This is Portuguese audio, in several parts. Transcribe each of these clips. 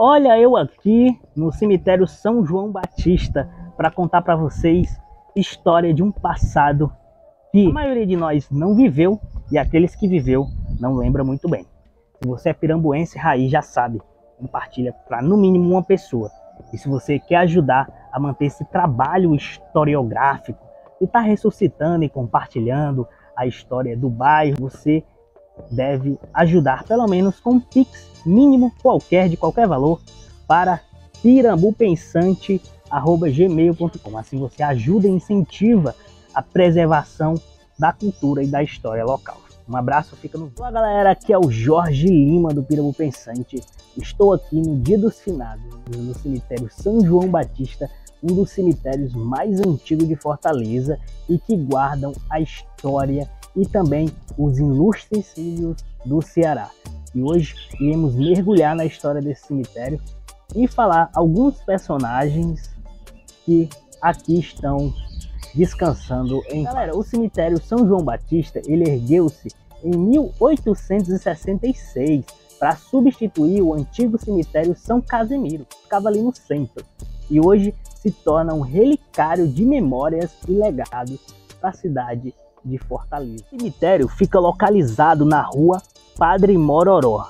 Olha eu aqui no cemitério São João Batista para contar para vocês história de um passado que a maioria de nós não viveu e aqueles que viveu não lembra muito bem. Se você é pirambuense raiz, já sabe, compartilha para no mínimo uma pessoa. E se você quer ajudar a manter esse trabalho historiográfico e está ressuscitando e compartilhando a história do bairro, você deve ajudar pelo menos com um Pix mínimo qualquer, de qualquer valor, para pirambupensante@gmail.com. Assim você ajuda e incentiva a preservação da cultura e da história local. Um abraço, fica no... Olá galera, aqui é o Jorge Lima do Pirambu Pensante. Estou aqui no Dia dos Finados, no cemitério São João Batista, um dos cemitérios mais antigos de Fortaleza e que guardam a história e também os ilustres filhos do Ceará. E hoje iremos mergulhar na história desse cemitério e falar alguns personagens que aqui estão descansando em... Galera, o cemitério São João Batista, ele ergueu-se em 1866 para substituir o antigo cemitério São Casimiro, que ficava ali no centro, e hoje se torna um relicário de memórias e legados para a cidade de Fortaleza. O cemitério fica localizado na rua Padre Mororó,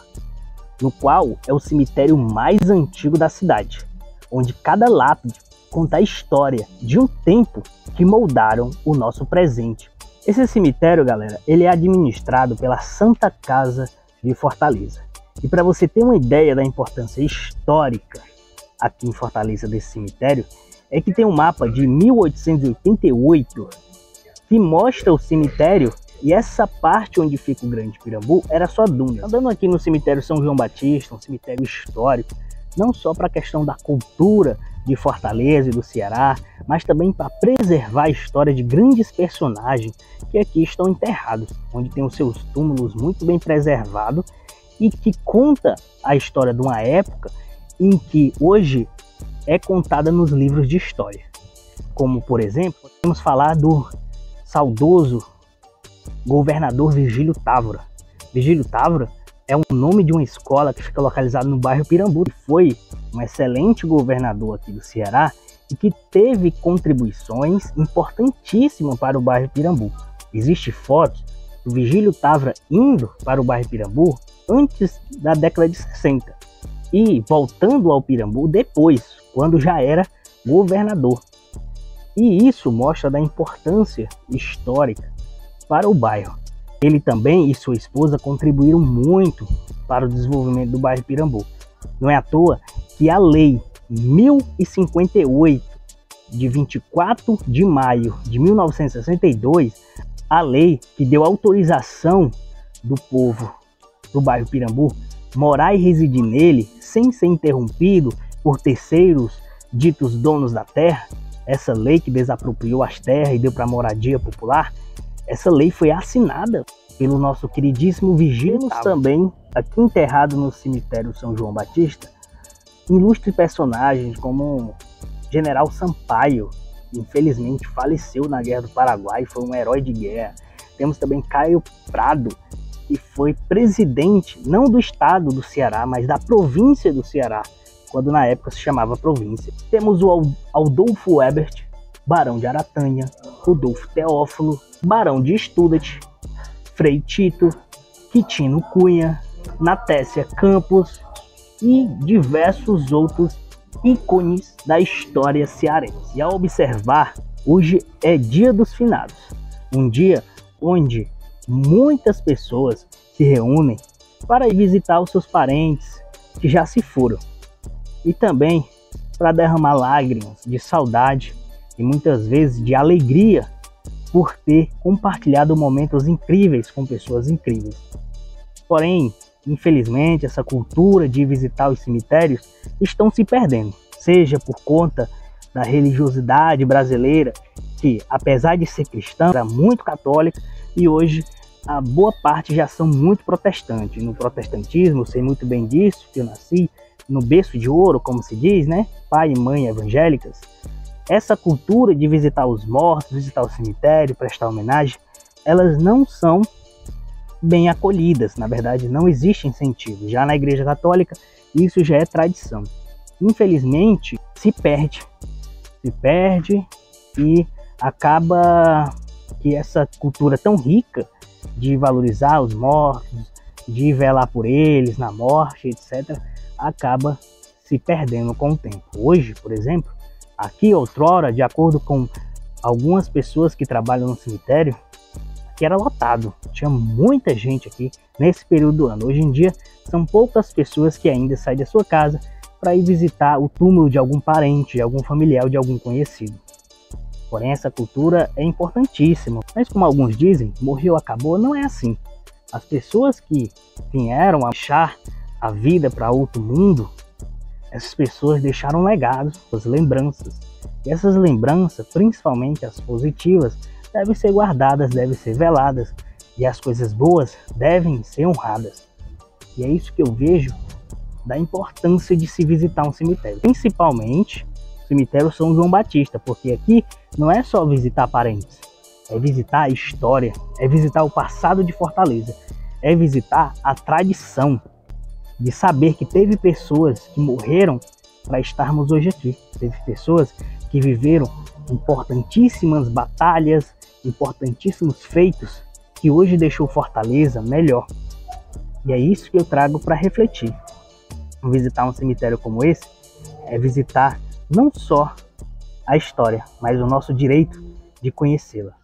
no qual é o cemitério mais antigo da cidade, onde cada lápide conta a história de um tempo que moldaram o nosso presente. Esse cemitério, galera, ele é administrado pela Santa Casa de Fortaleza. E para você ter uma ideia da importância histórica aqui em Fortaleza desse cemitério, é que tem um mapa de 1888 que mostra o cemitério, e essa parte onde fica o Grande Pirambu era só duna. Andando aqui no cemitério São João Batista, um cemitério histórico, não só para a questão da cultura de Fortaleza e do Ceará, mas também para preservar a história de grandes personagens que aqui estão enterrados, onde tem os seus túmulos muito bem preservados e que conta a história de uma época em que hoje é contada nos livros de história. Como, por exemplo, podemos falar do saudoso governador Virgílio Távora. Virgílio Távora é o nome de uma escola que fica localizada no bairro Pirambu. Foi um excelente governador aqui do Ceará e que teve contribuições importantíssimas para o bairro Pirambu. Existem fotos do Virgílio Távora indo para o bairro Pirambu antes da década de 60 e voltando ao Pirambu depois, quando já era governador. E isso mostra da importância histórica para o bairro. Ele também e sua esposa contribuíram muito para o desenvolvimento do bairro Pirambu. Não é à toa que a Lei 1058, de 24 de maio de 1962, a lei que deu autorização do povo do bairro Pirambu morar e residir nele sem ser interrompido por terceiros ditos donos da terra, essa lei que desapropriou as terras e deu para moradia popular, essa lei foi assinada pelo nosso queridíssimo Virgílio Távora. Também, aqui enterrado no cemitério São João Batista, ilustres personagens como General Sampaio, que infelizmente faleceu na Guerra do Paraguai, foi um herói de guerra. Temos também Caio Prado, que foi presidente, não do estado do Ceará, mas da província do Ceará, quando na época se chamava província. Temos o Adolfo Ebert, Barão de Aratanha, Rodolfo Teófilo, Barão de Studat, Frei Tito, Quitino Cunha, Natécia Campos e diversos outros ícones da história cearense. E ao observar, hoje é Dia dos Finados, um dia onde muitas pessoas se reúnem para ir visitar os seus parentes que já se foram e também para derramar lágrimas de saudade e muitas vezes de alegria por ter compartilhado momentos incríveis com pessoas incríveis. Porém, infelizmente, essa cultura de visitar os cemitérios estão se perdendo, seja por conta da religiosidade brasileira, que apesar de ser cristã, era muito católica, e hoje a boa parte já são muito protestantes. No protestantismo, eu sei muito bem disso, que eu nasci no berço de ouro, como se diz, né? Pai e mãe evangélicas. Essa cultura de visitar os mortos, visitar o cemitério, prestar homenagem, elas não são bem acolhidas. Na verdade, não existe incentivo. Já na Igreja Católica, isso já é tradição. Infelizmente, se perde e acaba que essa cultura tão rica de valorizar os mortos, de velar por eles na morte, etc., acaba se perdendo com o tempo. Hoje, por exemplo, aqui outrora, de acordo com algumas pessoas que trabalham no cemitério, aqui era lotado, tinha muita gente aqui nesse período do ano. Hoje em dia, são poucas pessoas que ainda saem da sua casa para ir visitar o túmulo de algum parente, de algum familiar ou de algum conhecido. Porém, essa cultura é importantíssima. Mas como alguns dizem, morreu, acabou, não é assim. As pessoas que vieram a deixar a vida para outro mundo, essas pessoas deixaram legados, as lembranças. E essas lembranças, principalmente as positivas, devem ser guardadas, devem ser veladas. E as coisas boas devem ser honradas. E é isso que eu vejo da importância de se visitar um cemitério. Principalmente o cemitério São João Batista, porque aqui não é só visitar parentes, é visitar a história, é visitar o passado de Fortaleza, é visitar a tradição de saber que teve pessoas que morreram para estarmos hoje aqui. Teve pessoas que viveram importantíssimas batalhas, importantíssimos feitos, que hoje deixou Fortaleza melhor. E é isso que eu trago para refletir. Visitar um cemitério como esse é visitar não só a história, mas o nosso direito de conhecê-la.